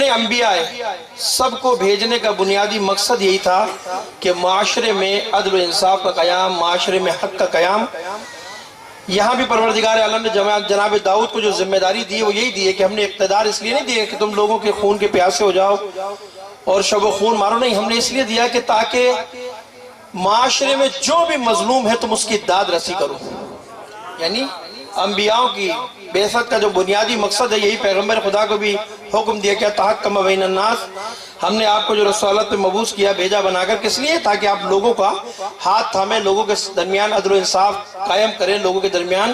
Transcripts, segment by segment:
جتنے انبیاء ہیں سب کو بھیجنے کا بنیادی مقصد یہی تھا کہ معاشرے میں عدل و انصاف کا قیام، معاشرے میں حق کا قیام۔ یہاں بھی پروردگار عالم نے جناب داؤد کو جو ذمہ داری دی وہ یہی دی ہے کہ ہم نے اقتدار اس لیے نہیں دیا کہ تم لوگوں کے خون کے پیاسے ہو جاؤ اور شب و خون مارو، نہیں، ہم نے اس لیے دیا کہ تاکہ معاشرے میں جو بھی مظلوم ہے تم اس کی داد رسی کرو۔ یعنی انبیاءوں کی بعثت کا جو بنیادی مقصد ہے، یہی پیغمبر خدا کو بھی حکم دیا کہ تحکم بین الناس، ہم نے آپ کو جو رسالت پہ مبعوث کیا، بھیجا بنا کر، کس لیے؟ تاکہ آپ لوگوں کا ہاتھ تھامیں، لوگوں کے درمیان عدل و انصاف قائم کریں، لوگوں کے درمیان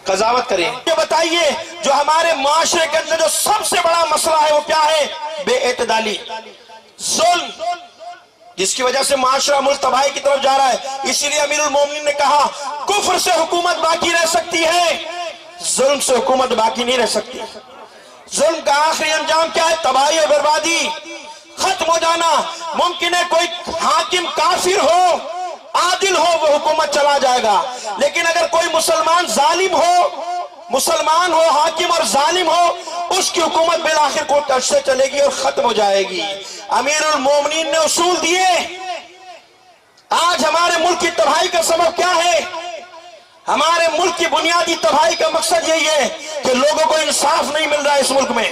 قضاوت کریں۔ یہ بتائیے جو ہمارے معاشرے کے اندر جو سب سے بڑا مسئلہ ہے وہ کیا ہے؟ بے اعتدالی، ظلم، جس کی وجہ سے معاشرہ ملک تباہی کی طرف جا رہا ہے۔ اسی لیے امیر المومنین نے کہا کفر سے حکومت باقی رہ سکتی ہے، ظلم سے حکومت باقی نہیں رہ سکتی۔ ظلم کا آخری انجام کیا ہے؟ تباہی اور بربادی، ختم ہو جانا۔ ممکن ہے کوئی حاکم کافر ہو، عادل ہو، وہ حکومت چلا جائے گا، لیکن اگر کوئی مسلمان ظالم ہو، مسلمان ہو حاکم اور ظالم ہو، اس کی حکومت بالآخر کو ترش سے چلے گی اور ختم ہو جائے گی۔ امیر المومنین نے اصول دیے۔ آج ہمارے ملک کی تباہی کا سبب کیا ہے؟ ہمارے ملک کی بنیادی تباہی کا مقصد یہی ہے کہ لوگوں کو انصاف نہیں مل رہا ہے اس ملک میں،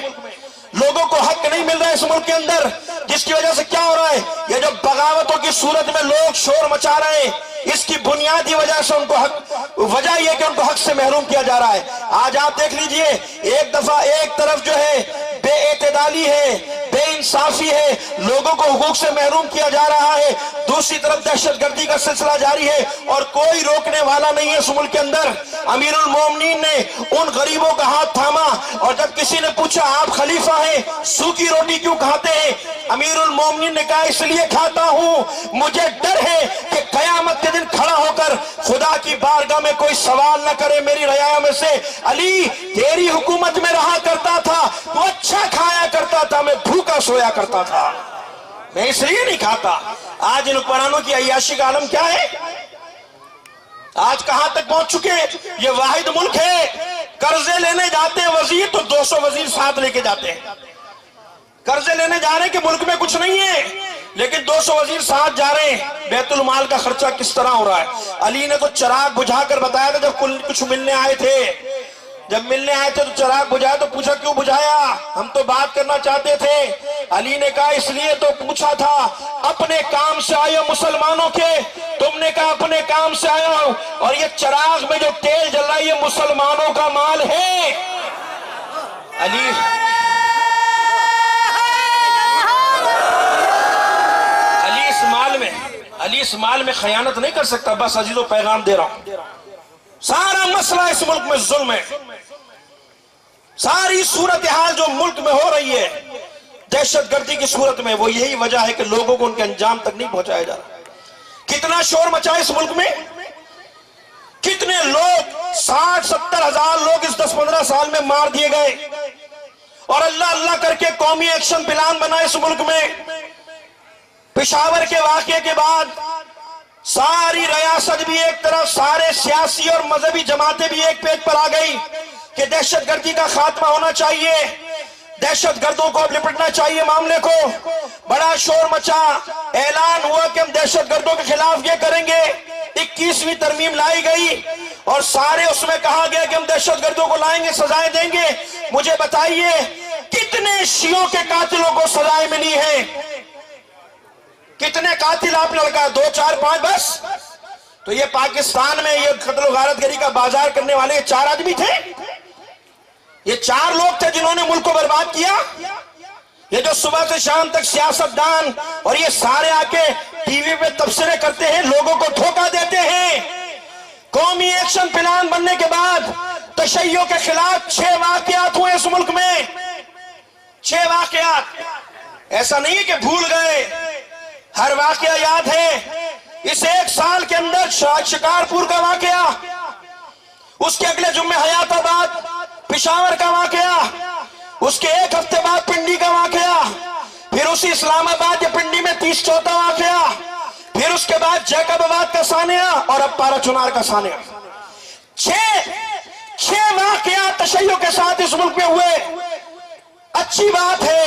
لوگوں کو حق نہیں مل رہا ہے اس ملک کے اندر، جس کی وجہ سے کیا ہو رہا ہے؟ یہ جو بغاوتوں کی صورت میں لوگ شور مچا رہے ہیں، اس کی بنیادی وجہ سے ان کو حق، وجہ یہ کہ ان کو حق سے محروم کیا جا رہا ہے۔ آج آپ دیکھ لیجئے، ایک دفعہ ایک طرف جو ہے بے اعتدالی ہے، بے انصافی ہے، لوگوں کو حقوق سے محروم کیا جا رہا ہے، دوسری طرف دہشت گردی کا سلسلہ جاری ہے اور کوئی روکنے والا نہیں ہے اس ملک کے اندر۔ امیر المومنین نے ان غریبوں کا ہاتھ تھاما اور جب کسی نے پوچھا آپ خلیفہ ہیں، سوکھی روٹی کیوں کھاتے ہیں؟ امیر المومنین نے کہا اس لیے کھاتا ہوں، مجھے ڈر ہے کہ قیامت کے دن کھڑا ہو کر خدا کی بارگاہ میں کوئی سوال نہ کرے میری رعایا میں سے، علی تیری حکومت میں رہا کرتا تھا، تو اچھا کھایا کرتا تھا، میں بھوکا سویا کرتا تھا، میں اس لیے نہیں کھاتا۔ آج ان حکمرانوں کی عیاشی کا عالم کیا ہے؟ آج کہاں تک پہنچ چکے؟ یہ واحد ملک ہے، قرضے لینے جاتے ہیں وزیر تو 200 وزیر ساتھ لے کے جاتے ہیں، قرضے لینے جا رہے ہیں کہ ملک میں کچھ نہیں ہے، لیکن 200 وزیر ساتھ جا رہے ہیں۔ بیت المال کا خرچہ کس طرح ہو رہا ہے؟ علی نے تو چراغ بجھا کر بتایا تھا جب کچھ ملنے آئے تھے، جب ملنے آئے تھے تو چراغ بجھایا تو پوچھا کیوں بجھایا؟ ہم تو بات کرنا چاہتے تھے۔ علی نے کہا اس لیے تو پوچھا تھا، اپنے کام سے آئے مسلمانوں کے، تم نے کہا اپنے کام سے آیا ہوں، اور یہ چراغ میں جو تیل جل رہا ہے یہ مسلمانوں کا مال ہے۔ علی اس مال میں خیانت نہیں کر سکتا۔ بس عزیزو پیغام دے رہا ہوں، سارا مسئلہ اس ملک میں ظلم ہے، ساری صورتحال جو ملک میں ہو رہی ہے دہشت گردی کی صورت میں، وہ یہی وجہ ہے کہ لوگوں کو ان کے انجام تک نہیں پہنچایا جا رہا۔ کتنا شور مچا اس ملک میں، کتنے لوگ، 60-70 ہزار لوگ اس 10-15 سال میں مار دیے گئے، اور اللہ اللہ کر کے قومی ایکشن پلان بنا اس ملک میں۔ پشاور کے واقعے کے بعد ساری ریاست بھی ایک طرف، سارے سیاسی اور مذہبی جماعتیں بھی ایک پیج پر آ گئی کہ دہشت گردی کا خاتمہ ہونا چاہیے، دہشت گردوں کو اب لپٹنا چاہیے معاملے کو۔ بڑا شور مچا، اعلان ہوا کہ ہم دہشت گردوں کے خلاف یہ کریں گے، 21ویں ترمیم لائی گئی اور سارے اس میں کہا گیا کہ ہم دہشت گردوں کو لائیں گے، سزائیں دیں گے۔ مجھے بتائیے کتنے شیعوں کے قاتلوں کو سزائیں ملی ہیں؟ کتنے قاتل آپ نے لگا؟ 2 4 5 بس؟ تو یہ پاکستان میں یہ قتل و غارت گری کا بازار کرنے والے یہ 4 آدمی تھے، یہ 4 لوگ تھے جنہوں نے ملک کو برباد کیا۔ یہ جو صبح سے شام تک سیاست دان اور یہ سارے آ کے ٹی وی پہ تبصرے کرتے ہیں، لوگوں کو دھوکہ دیتے ہیں۔ قومی ایکشن پلان بننے کے بعد تشیع کے خلاف 6 واقعات ہوئے اس ملک میں، 6 واقعات۔ ایسا نہیں ہے کہ بھول گئے، ہر واقعہ یاد ہے۔ اس 1 سال کے اندر شکارپور کا واقعہ، اس کے اگلے جمعے حیات آباد پشاور کا واقعہ، اس کے 1 ہفتے بعد پنڈی کا واقعہ، پھر اسی اسلام آباد یا پنڈی میں 30 چوتھا واقعہ، پھر اس کے بعد جیکب آباد کا سانحہ اور اب پارا چنار کا سانحہ۔ 6 واقعات تشیع کے ساتھ اس ملک میں ہوئے۔ اچھی بات ہے